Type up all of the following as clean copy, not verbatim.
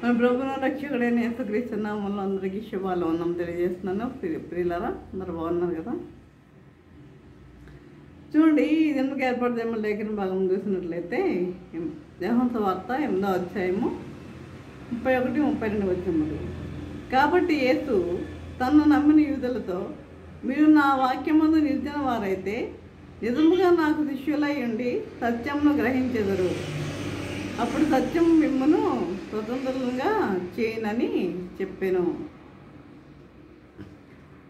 మన ప్రభువును రక్షకుడైన యేసుక్రీస్తు నామములో అందరికీ శుభాలు వందనం తెలియజేస్తున్నాను. ప్రియులారా అందరూ బాగున్నారు కదా? చూడండి, ఇది ఎందుకు ఏర్పడదేమో లేఖన భాగం చూసినట్లయితే యోహాను సువార్త 8వ అధ్యాయము 31-32 వచనములు. కాబట్టి యేసు తన్ను నమ్మిన యూదులతో, మీరు నా వాక్యమందు నిలిచిన వారైతే నిజముగా నాకు శిష్యులై ఉండి సత్యమును గ్రహించెదరు. అప్పుడు సత్యం మిమ్మను స్వతంత్రంగా చేయనని చెప్పాను.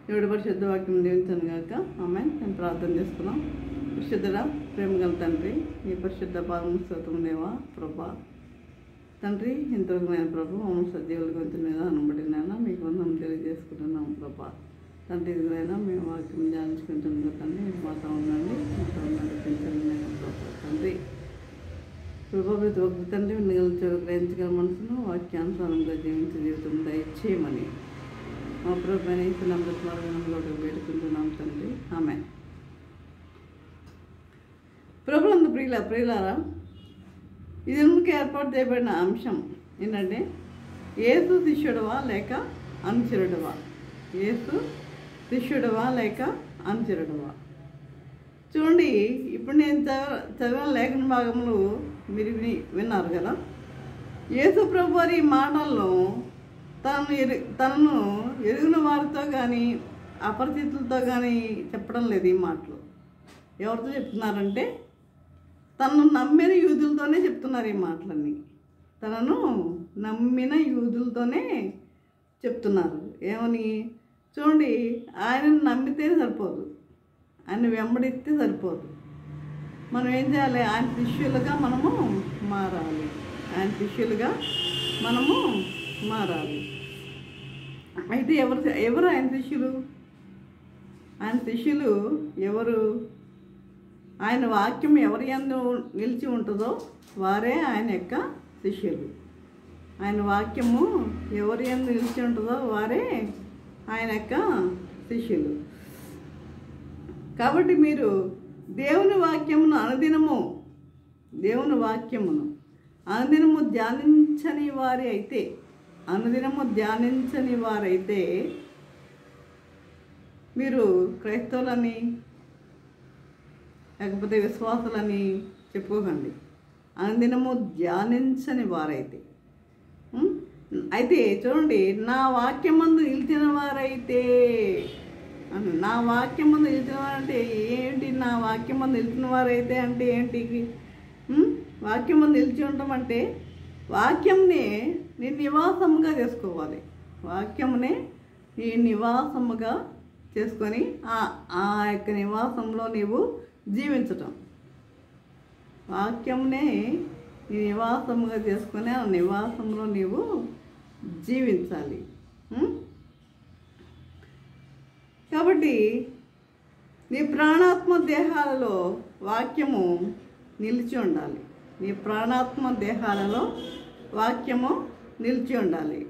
దేవుడి పరిశుద్ధ వాక్యం దీవించను గాక. ఆమేన్. మేము ప్రార్థన చేసుకున్నాం. పరిశుద్ధుడా, ప్రేమ గల తండ్రి, నీ పరిశుద్ధ పాదం స్తోత్రం దేవా ప్రభా. తండ్రి, ఇంతవరకు నేను ప్రభు మమ్మల్ని సజీవుల గొంతు మీద అనబడినైనా మీకు వందనం తెలియజేసుకుంటున్నాం ప్రభా. తండ్రి, ఇదిగైనా మేము వాక్యం ధ్యానించుకుంటున్నాం తండ్రి. మాతో ఉండండి, నడిపించండి నేను ప్రభా. తండ్రి ప్రభా, ప్రతి ఒక్క తండ్రి గ్రహించగల మనసును వాక్యానుసారంగా జీవించే జీవితం దయచేయమని మా ప్రభు నమ్మకంలో వేడుకుంటున్నాం తండ్రి. ఆమేన్. ప్రభు అందు ప్రియులారా, ఇది ఎందుకు ఏర్పాటు చేయబడిన అంశం ఏంటంటే, యేసు శిష్యుడవా లేక అనుచరుడవా? యేసు శిష్యుడవా లేక అనుచరుడవా? చూడండి, ఇప్పుడు నేను చదివిన లేఖన భాగములు మీరు విన్నారు కదా. యేసు ప్రభు వారి మాటల్లో తనను ఎరిగిన వారితో కానీ అపరిచితులతో కానీ చెప్పడం లేదు. ఈ మాటలు ఎవరితో చెప్తున్నారంటే, తనను నమ్మిన యూదులతోనే చెప్తున్నారు. ఈ మాటలన్నీ తనను నమ్మిన యూదులతోనే చెప్తున్నారు. ఏమని? చూడండి, ఆయనను నమ్మితే సరిపోదు, ఆయన వెంబడిస్తే సరిపోదు. మనం ఏం చేయాలి? ఆయన శిష్యులుగా మనము మారాలి. ఆయన శిష్యులుగా మనము మారాలి. అయితే ఎవరు ఆయన శిష్యులు? ఆయన శిష్యులు ఎవరు? ఆయన వాక్యం ఎవరి యందు నిలిచి ఉంటుందో వారే ఆయన యొక్క శిష్యులు. ఆయన వాక్యము ఎవరి యందు నిలిచి ఉంటుందో వారే ఆయన యొక్క శిష్యులు. కాబట్టి మీరు దేవుని వాక్యమును అనుదినము ధ్యానించని వారైతే మీరు క్రైస్తవులని లేకపోతే విశ్వాసులని చెప్పుకోకండి. అనుదినము ధ్యానించని వారైతే. అయితే చూడండి, నా వాక్యమందు నిలిచిన వారైతే నా వాక్యమందు నిలిచిన వారంటే ఏంటి? నా వాక్యమందు నిలిచిన వారైతే అంటే ఏంటి? వాక్యమందు నిలిచి ఉండటం అంటే వాక్యంని నీ నివాసముగా చేసుకోవాలి. వాక్యమునే నీ నివాసముగా చేసుకొని ఆ యొక్క నివాసంలో నీవు జీవించటం. వాక్యంనే నీ నివాసముగా చేసుకొని ఆ నివాసంలో నీవు జీవించాలి. కాబట్టి నీ ప్రాణాత్మ దేహాలలో వాక్యము నిలిచి ఉండాలి. నీ ప్రాణాత్మ దేహాలలో వాక్యము నిలిచి ఉండాలి.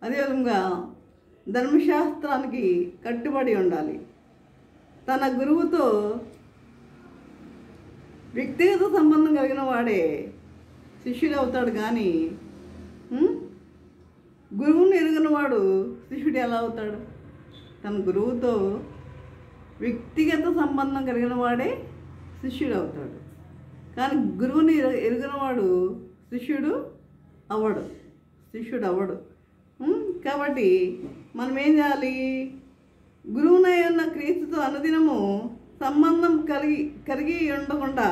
అదేవిధంగా ధర్మశాస్త్రానికి కట్టుబడి ఉండాలి. తన గురువుతో వ్యక్తిగత సంబంధం కలిగిన వాడే శిష్యుడు అవుతాడు. కానీ గురువుని ఎరుగని వాడు శిష్యుడు ఎలా అవుతాడు? తన గురువుతో వ్యక్తిగత సంబంధం కలిగిన వాడే శిష్యుడు అవుతాడు. కానీ గురువుని ఎరుగని వాడు శిష్యుడు అవ్వడు. కాబట్టి మనం ఏం చేయాలి? గురువునై ఉన్న క్రీస్తుతో అనుదినము సంబంధం కలిగి ఉండకుండా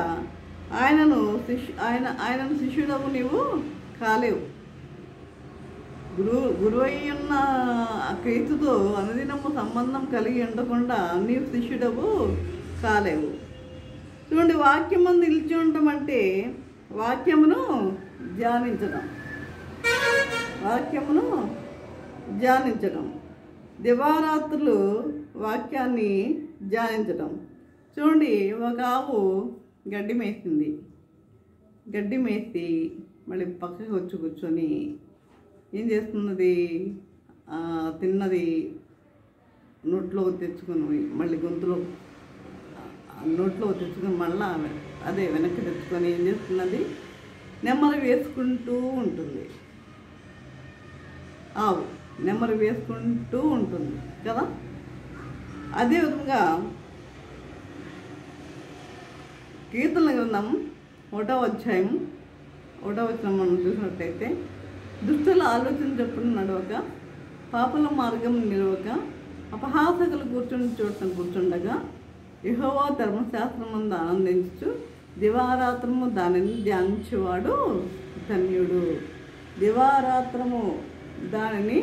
ఆయనను శిష్యుడవు నీవు కాలేవు. గురువై ఉన్న క్రీస్తుతో అనుదినము సంబంధం కలిగి ఉండకుండా నీవు శిష్యుడవు కాలేవు. చూడండి, వాక్యమందు నిలిచి ఉండటం అంటే వాక్యమును ధ్యానించడం, దివారాత్రులు వాక్యాన్ని ధ్యానించడం. చూడండి, ఒక ఆవు గడ్డి మేసి మళ్ళీ పక్కకి వచ్చి కూర్చొని ఏం చేస్తున్నది? తిన్నది నోట్లో తెచ్చుకొని మళ్ళీ గొంతులో నోట్లో తెచ్చుకొని మళ్ళీ అదే వెనక్కి తెచ్చుకొని ఏం చేస్తున్నది? నెమ్మది వేసుకుంటూ ఉంటుంది. ఆవు నెమ్మది వేసుకుంటూ ఉంటుంది కదా. అదేవిధంగా కీర్తనల గ్రంథం 1వ అధ్యాయం 1వ వచనం మనం చూసినట్టయితే, దుష్టుల ఆలోచన చొప్పున నడవక, పాపుల మార్గం నిలవక, అపహాసకులు కూర్చుని చోటున కూర్చుండగా, యెహోవా ధర్మశాస్త్రమందు ఆనందించు దివారాత్రము దానిని ధ్యానించేవాడు ధన్యుడు. దివారాత్రము దానిని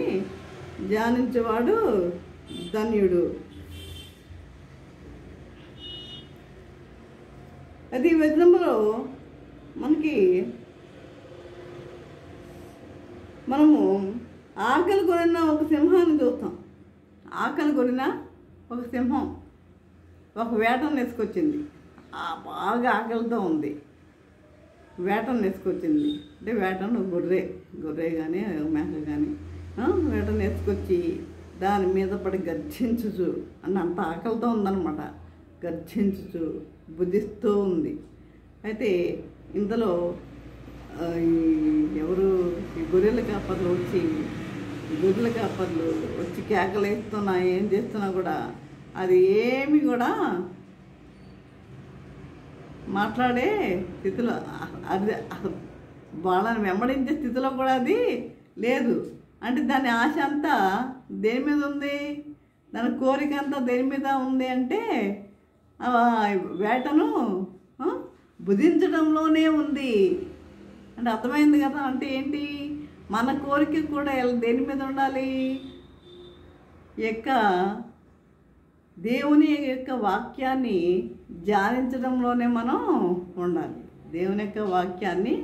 ధ్యానించేవాడు ధన్యుడు. అది వచనంలో మనము ఆకలి కొనిన ఒక సింహాన్ని చూస్తాం. ఆకలి కొనిన ఒక సింహం ఒక వేటను వేసుకొచ్చింది. బాగా ఆకలితో ఉంది, వేటను వేసుకొచ్చింది. అంటే వేటను గొర్రె కానీ మేక కానీ వేటను వేసుకొచ్చి దాని మీద పడి గర్జించుచు అంత ఆకలితో ఉందన్నమాట. గర్జించుచు బుద్ధిస్తూ ఉంది. అయితే ఇంతలో ఎవరు ఈ గొర్రెల కాపర్లు వచ్చి కేకలేస్తున్నా ఏం చేస్తున్నా కూడా అది ఏమి కూడా మాట్లాడే స్థితిలో, అది వాళ్ళని వెంబడించే స్థితిలో కూడా అది లేదు. అంటే దాని ఆశ అంతా దేని మీద ఉంది, దాని కోరిక అంతా దేని మీద ఉంది అంటే వేటను భుజించడంలోనే ఉంది. అంటే అర్థమైంది కదా. అంటే ఏంటి, మన కోరిక కూడా దేని మీద ఉండాలి, దేవుని యొక్క వాక్యాన్ని ధ్యానించడంలోనే మనం ఉండాలి. దేవుని యొక్క వాక్యాన్ని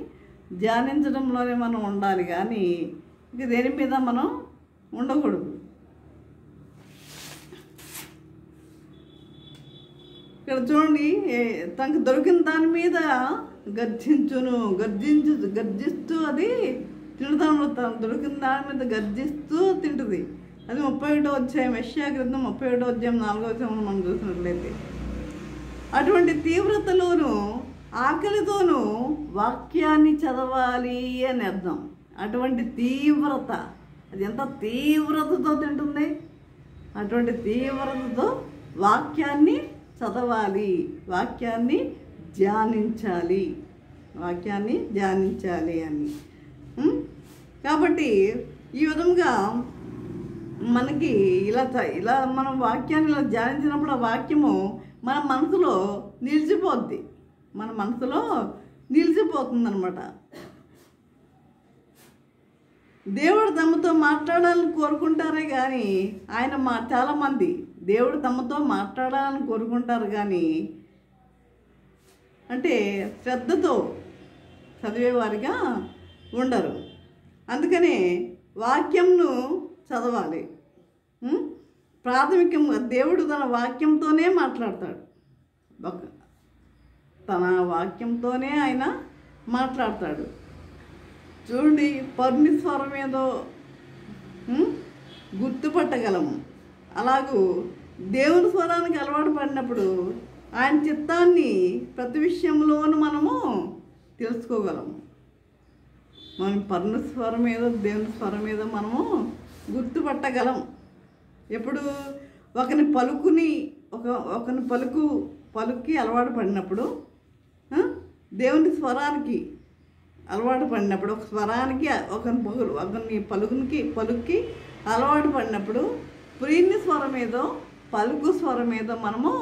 ధ్యానించడంలోనే మనం ఉండాలి, కానీ ఇంక దేని మీద మనం ఉండకూడదు. ఇక్కడ చూడండి, తనకు దొరికిన దాని మీద గర్జిస్తూ అది తింటాము. తనకు దొరికిన దాని మీద గర్జిస్తూ తింటుంది. అది 31వ అధ్యాయం, యెషయా గ్రంథం 31వ అధ్యాయం 4వ వచనం మనం చూసినట్లయితే, అటువంటి తీవ్రతలోనూ ఆకలితోనూ వాక్యాన్ని చదవాలి అని అర్థం. అటువంటి తీవ్రత, అది ఎంత తీవ్రతతో తింటుంది, అటువంటి తీవ్రతతో వాక్యాన్ని చదవాలి, వాక్యాన్ని ధ్యానించాలి అని. కాబట్టి ఈ విధంగా మనకి ఇలా మనం వాక్యాన్ని ఇలా ధ్యానించినప్పుడు ఆ వాక్యము మన మనసులో నిలిచిపోతుంది అన్నమాట. దేవుడు తమతో మాట్లాడాలని కోరుకుంటారే కానీ చాలామంది దేవుడు తమతో మాట్లాడాలని కోరుకుంటారు కానీ అంటే శ్రద్ధతో చదివేవారిగా ఉండరు. అందుకనే వాక్యంను చదవాలి. ప్రాథమికంగా దేవుడు తన వాక్యంతోనే మాట్లాడతాడు. తన వాక్యంతోనే ఆయన మాట్లాడతాడు. చూడండి, పరుని స్వరం ఏదో గుర్తుపట్టగలము. అలాగూ దేవుని స్వరానికి అలవాటు పడినప్పుడు ఆయన చిత్తాన్ని ప్రతి విషయంలోనూ మనము తెలుసుకోగలము. మనం పరుని స్వరం ఏదో దేవుని స్వరం ఏదో మనము గుర్తుపట్టగలం. ఎప్పుడు ఒకని పలుకి అలవాటు పడినప్పుడు, దేవుని స్వరానికి అలవాటు పడినప్పుడు, ఒక స్వరానికి ఒకని పలుకి అలవాటు పడినప్పుడు ప్రియుని స్వరం ఏదో పలుకు స్వరం ఏదో మనము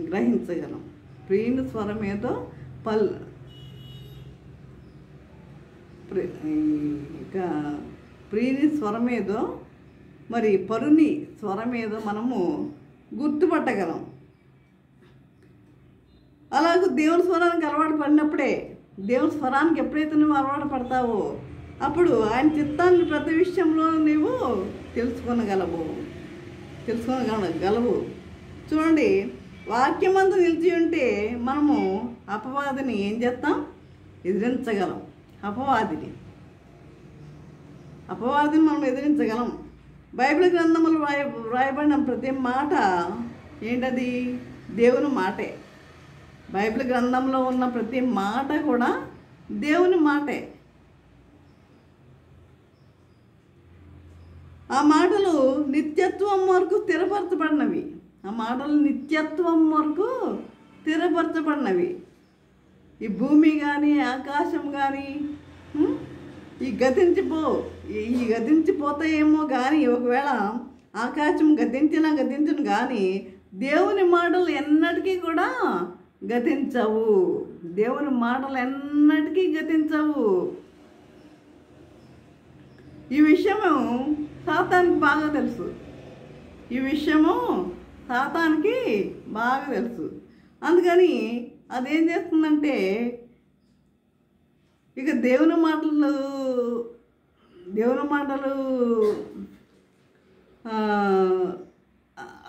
గ్రహించగలం. ప్రియుని స్వరం ఏదో ప్రియుని స్వరం ఏదో మరి పరుని స్వరం ఏదో మనము గుర్తుపట్టగలం. అలాగే దేవుని స్వరానికి అలవాటు పడినప్పుడే, దేవుని స్వరానికి ఎప్పుడైతే నువ్వు అలవాటు పడతావో అప్పుడు ఆయన చిత్తాన్ని ప్రతి విషయంలో నీవు తెలుసుకోగలవు. చూడండి, వాక్యమంతా నిలిచి ఉంటే మనము అపవాదిని ఏం చేస్తాం, ఎదిరించగలం. అపవాదిని మనం ఎదిరించగలం. బైబిల్ గ్రంథములు వ్రాయబడిన ప్రతి మాట ఏంటది, దేవుని మాటే. బైబిల్ గ్రంథంలో ఉన్న ప్రతి మాట కూడా దేవుని మాటే. ఆ మాటలు నిత్యత్వం వరకు స్థిరపరచబడినవి. ఆ మాటలు నిత్యత్వం వరకు స్థిరపరచబడినవి. ఈ భూమి కానీ ఆకాశం కానీ ఈ గతించిపోతాయేమో కానీ, ఒకవేళ ఆకాశం గతించును కానీ దేవుని మాటలు ఎన్నటికీ కూడా గతించవు. దేవుని మాటలు ఎన్నటికీ గతించవు. ఈ విషయము సాతానికి బాగా తెలుసు. అందుకని అదేం చేస్తుందంటే, ఇక దేవుని మాటలు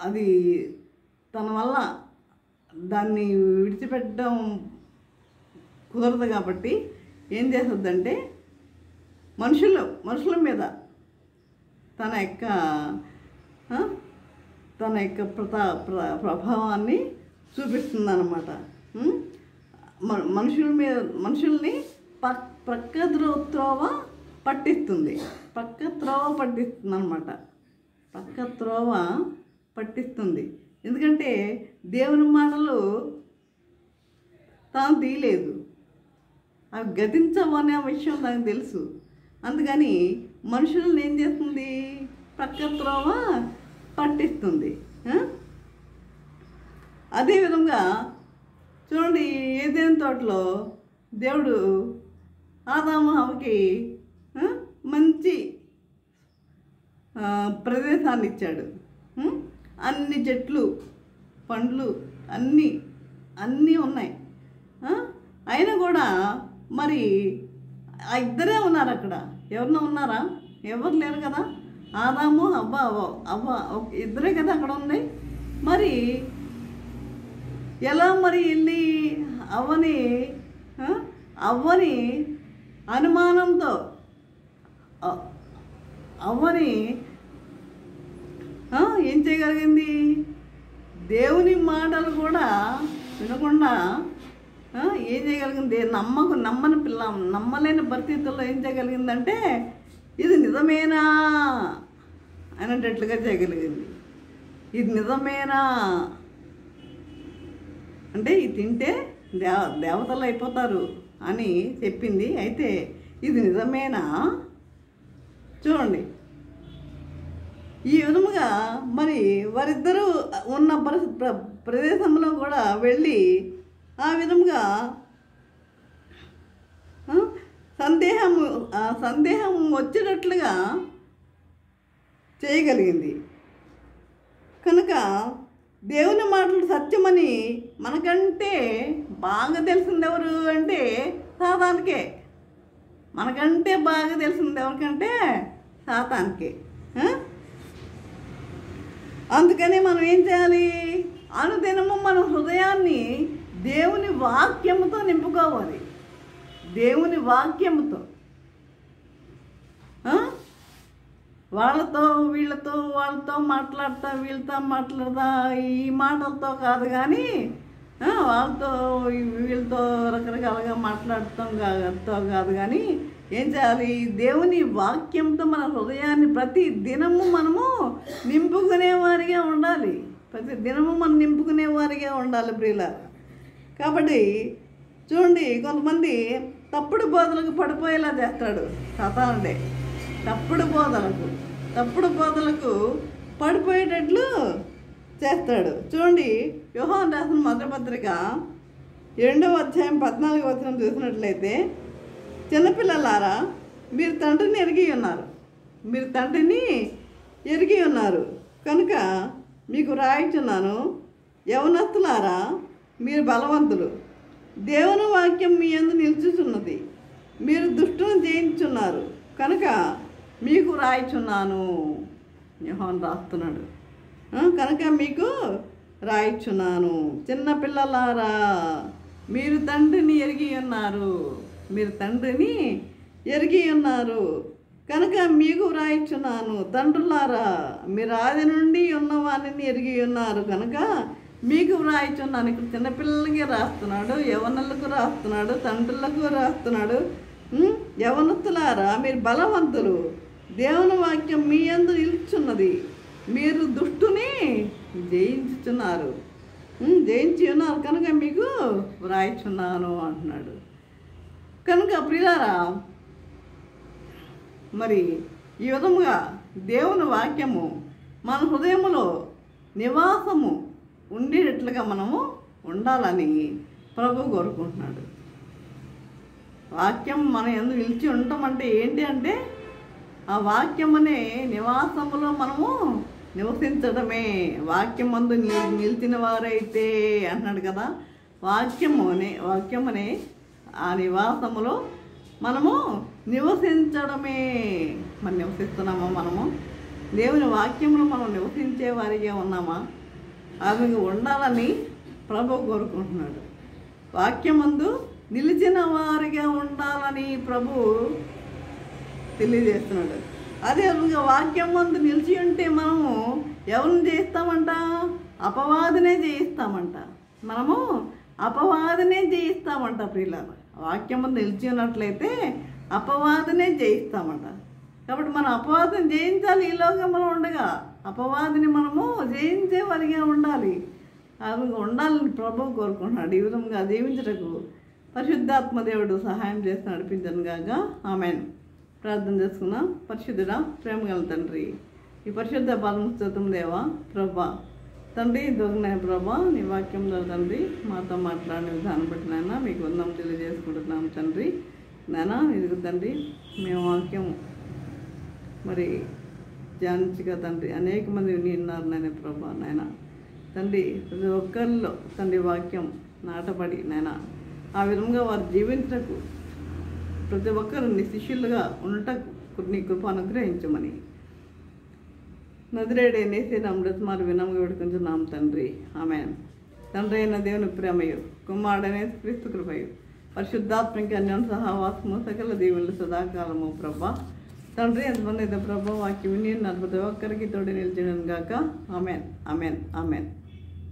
అది తన వల్ల దాన్ని విడిచిపెట్టడం కుదరదు. కాబట్టి ఏం చేస్తుందంటే మనుషుల మీద తన యొక్క ప్రభావాన్ని చూపిస్తుంది అన్నమాట. మనుషుల్ని పక్క త్రోవ పట్టిస్తుంది అన్నమాట. ఎందుకంటే దేవుని మాటలు తాను తీయలేదు, అవి గతించవనే విషయం తనకు తెలుసు. అందుకని మనుషులను ఏం చేస్తుంది? పక్క త్రోవ పట్టిస్తుంది. అదేవిధంగా చూడండి, ఏదైనా తోటలో దేవుడు ఆదాము హవ్వకి మంచి ప్రదేశాన్ని ఇచ్చాడు. అన్ని చెట్లు, పండ్లు అన్నీ ఉన్నాయి. అయినా కూడా మరి ఆ ఇద్దరే ఉన్నారు అక్కడ. ఎవరన్నా ఉన్నారా? ఎవరు లేరు కదా. ఆదాము అవ్వ ఇద్దరే కదా అక్కడ ఉంది. మరి ఎలా మరి వెళ్ళి అవ్వని అనుమానంతో ఏం చేయగలిగింది? దేవుని మాటలు కూడా వినకుండా ఏం చేయగలిగింది? నమ్మలేని పరిస్థితుల్లో ఏం చేయగలిగిందంటే, ఇది నిజమేనా అనేటట్లుగా చేయగలిగింది. ఇది నిజమేనా అంటే, ఇది తింటే దేవతలు అయిపోతారు అని చెప్పింది. అయితే ఇది నిజమేనా? చూడండి, ఈ విధముగా మరి వారిద్దరూ ఉన్న ప్రదేశంలో కూడా వెళ్ళి ఆ విధముగా సందేహం వచ్చేటట్లుగా చేయగలిగింది. కనుక దేవుని మాటలు సత్యమని మనకంటే బాగా తెలిసింది ఎవరు అంటే సాతానికే. మనకంటే బాగా తెలిసింది ఎవరికంటే సాతానికే. అందుకని మనం ఏం చేయాలి? అనుదినము మన హృదయాన్ని దేవుని వాక్యముతో నింపుకోవాలి. దేవుని వాక్యముతో, వాళ్ళతో వాళ్ళతో మాట్లాడతా ఈ మాటలతో కాదు, కానీ వాళ్ళతో వీళ్ళతో రకరకాలుగా మాట్లాడటం కాదు, కానీ ఏం చేయాలి? దేవుని వాక్యంతో మన హృదయాన్ని ప్రతి దినము మనము నింపుకునేవారిగా ఉండాలి. ప్రియులారా. కాబట్టి చూడండి, కొంతమంది తప్పుడు బోధలకు పడిపోయేలా చేస్తాడు సాతానుడే. తప్పుడు బోధలకు పడిపోయేటట్లు చేస్తాడు. చూడండి, యోహాను రాసిన మొదటి పత్రిక 2వ అధ్యాయం 14వ వచనం చూసినట్లయితే, చిన్నపిల్లలారా, మీరు తండ్రిని ఎరిగి ఉన్నారు కనుక మీకు రాయిచున్నాను. యవనస్తులారా, మీరు బలవంతులు, దేవుని వాక్యం మీ యందు నిలుచుచున్నది, మీరు దుష్టును జయించున్నారు కనుక మీకు రాయిచున్నాను. యోహాను రాస్తున్నాడు. కనుక మీకు రాయిచున్నాను. చిన్నపిల్లలారా, మీరు తండ్రిని ఎరిగి ఉన్నారు కనుక మీకు వ్రాయిచున్నాను. తండ్రులారా, మీరు ఆది నుండి ఉన్నవాణిని ఎరిగి ఉన్నారు కనుక మీకు వ్రాయిచున్నాను. ఇక్కడ చిన్నపిల్లలకి రాస్తున్నాడు, యవనులకు రాస్తున్నాడు, తండ్రులకు రాస్తున్నాడు. యవనస్తులారా, మీరు బలవంతులు, దేవుని వాక్యం మీ యందు నిలుచున్నది, మీరు దుష్టుని జయించుచున్నారు, జయించి ఉన్నారు కనుక మీకు వ్రాయిచున్నాను అంటున్నాడు. కనుక ప్రియులారా, మరి ఈ విధముగా దేవుని వాక్యము మన హృదయములో నివాసము ఉండేటట్లుగా మనము ఉండాలని ప్రభు కోరుకుంటున్నాడు. వాక్యం మన యందు నిలిచి ఉండటం అంటే ఏంటి అంటే, ఆ వాక్యం అనే నివాసములో మనము నివసించడమే. వాక్యం మందు నిలిచిన వారైతే అంటున్నాడు కదా, వాక్యం అనే ఆ నివాసములో మనము నివసించడమే. మరి నివసిస్తున్నామా? మనము దేవుని వాక్యంలో మనం నివసించే వారిగా ఉన్నామా? అది ఉండాలని ప్రభు కోరుకుంటున్నాడు. వాక్యమందు నిలిచిన వారిగా ఉండాలని ప్రభు తెలియజేస్తున్నాడు. అదే వాక్యం ముందు నిలిచి ఉంటే మనము ఎవరిని జయిస్తామంట? అపవాదినే జయిస్తామంట. మనము అపవాదినే జయిస్తామంట ప్రియులారా. వాక్యం ముందు నిలిచి ఉన్నట్లయితే అపవాదినే జయిస్తామంట. కాబట్టి మనం అపవాదిని జయించాలి. ఈ లోకంలో ఉండగా అపవాదిని మనము జయించే వారిగా ఉండాలి. అది ఉండాలని ప్రభు కోరుకుంటున్నాడు. ఈ విధంగా జీవించటకు పరిశుద్ధాత్మ దేవుడు సహాయం చేసి నడిపించను గాక. ఆమేన్. ప్రార్థన చేసుకున్నాం. పరిశుద్ధుడా, ప్రేమగల తండ్రి, ఈ పరిశుద్ధ పరమస్తుతం దేవా ప్రభా తండ్రి, దొంగనాయ ప్రభా, నీ వాక్యంలో తండ్రి మాతో మాట్లాడిన విధానం బట్టి నాయన మీకు వందనం తెలియజేసుకుంటున్నాం తండ్రి. నాయన ఇది తండ్రి, మేము వాక్యం మరి ధ్యానించగా తండ్రి అనేక మంది విన్నారు నాయన ప్రభా. నాయన తండ్రి, ప్రతి ఒక్కరిలో తండ్రి వాక్యం నాటబడి నాయన ఆ విధంగా వారు జీవించటకు, ప్రతి ఒక్కరు నీ శిష్యులుగా ఉండటకు నీ కృప అనుగ్రహించమని నజరేయుడైన యేసు నామములో మరి వినమ్రంగా వేడుకొంచున్నాం తండ్రి. ఆమేన్. తండ్రి అయిన దేవుని ప్రేమయు, కుమారుడైన క్రీస్తు కృపయు, పరిశుద్ధాత్మకి అన్యోన్య సహవాసము సకల దీవెనలు సదాకాలము ప్రభా. తండ్రి ఎంతమంది అయితే ప్రభా వాక్యం విని ప్రతి ఒక్కరికి తోడు నిలిచడం గాక. ఆమేన్, ఆమేన్, ఆమేన్.